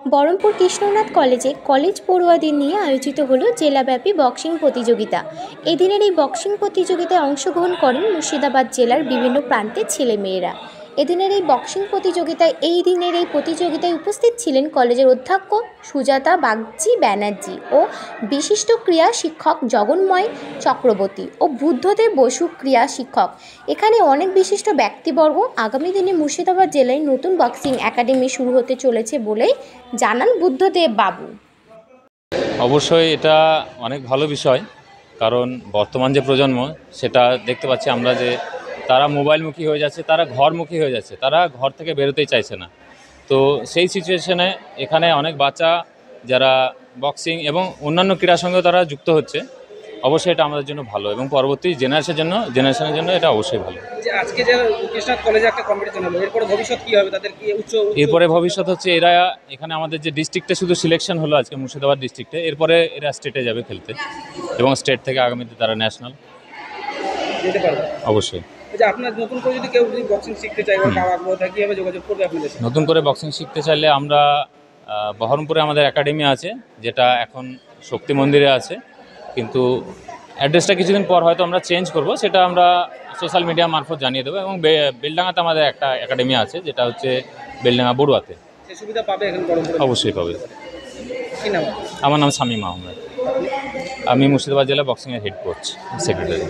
বহরমপুর কৃষ্ণনাথ কলেজে কলেজ পড়ুয়াদের নিয়ে আয়োজিত হলো জেলাব্যাপী বক্সিং প্রতিযোগিতা। এদিনের এই বক্সিং প্রতিযোগিতায় অংশগ্রহণ করেন মুর্শিদাবাদ জেলার বিভিন্ন প্রান্তের ছেলেমেয়েরা। এদিনের এই বক্সিং প্রতিযোগিতায় উপস্থিত ছিলেন কলেজের অধ্যক্ষ সুজাতা বাগচি ব্যানার্জি ও বিশিষ্ট ক্রীড়া শিক্ষক জগন্ময় চক্রবর্তী ও বুদ্ধদেব বসু ক্রীড়া শিক্ষক। এখানে অনেক বিশিষ্ট ব্যক্তিবর্গ। আগামী দিনে মুর্শিদাবাদ জেলায় নতুন বক্সিং একাডেমি শুরু হতে চলেছে বলে জানান বুদ্ধদেব বাবু। অবশ্যই এটা অনেক ভালো বিষয়, কারণ বর্তমান যে প্রজন্ম সেটা দেখতে পাচ্ছি আমরা যে তারা মোবাইলমুখী হয়ে যাচ্ছে, তারা ঘরমুখী হয়ে যাচ্ছে, তারা ঘর থেকে বেরোতেই চাইছে না। তো সেই সিচুয়েশনে এখানে অনেক বাচ্চা যারা বক্সিং এবং অন্যান্য ক্রীড়ার সঙ্গেও তারা যুক্ত হচ্ছে। অবশ্যই এটা আমাদের জন্য ভালো এবং পরবর্তী জেনারেশনের জন্য এটা অবশ্যই ভালো। আজকে যে কৃষ্ণনাথ কলেজে একটা কম্পিটিশন হলো, এরপরে ভবিষ্যৎ কী হবে তাদের? কি এরপরে ভবিষ্যৎ হচ্ছে এরা এখানে আমাদের যে ডিস্ট্রিক্টে শুধু সিলেকশন হলো আজকে মুর্শিদাবাদ ডিস্ট্রিক্টে, এরপরে এরা স্টেটে যাবে খেলতে এবং স্টেট থেকে আগামীতে তারা ন্যাশনাল যেতে পারবে অবশ্যই। আপনার নতুন করে যদি কেউ বক্সিং শিখতে চায় বা আগ্রহ থাকে, কীভাবে যোগাযোগ করবে আপনাদের সাথে? নতুন করে বক্সিং শিখতে চাইলে আমরা বহরমপুরে আমাদের একাডেমি আছে, যেটা এখন শক্তি মন্দিরে আছে, কিন্তু অ্যাড্রেসটা কিছুদিন পর হয়তো আমরা চেঞ্জ করব, সেটা আমরা সোশ্যাল মিডিয়া মারফত জানিয়ে দেবো। এবং বেলডাঙ্গাতে আমাদের একটা একাডেমি আছে, যেটা হচ্ছে বেলডাঙ্গা বড়ুয়াতে। সে সুবিধা পাবে এখন বহরমপুরে? অবশ্যই পাবে। কী নাম? আমার নাম শামীম আহমেদ। আমি মুর্শিদাবাদ জেলা বক্সিংয়ের হেড কোচ, সেক্রেটারি।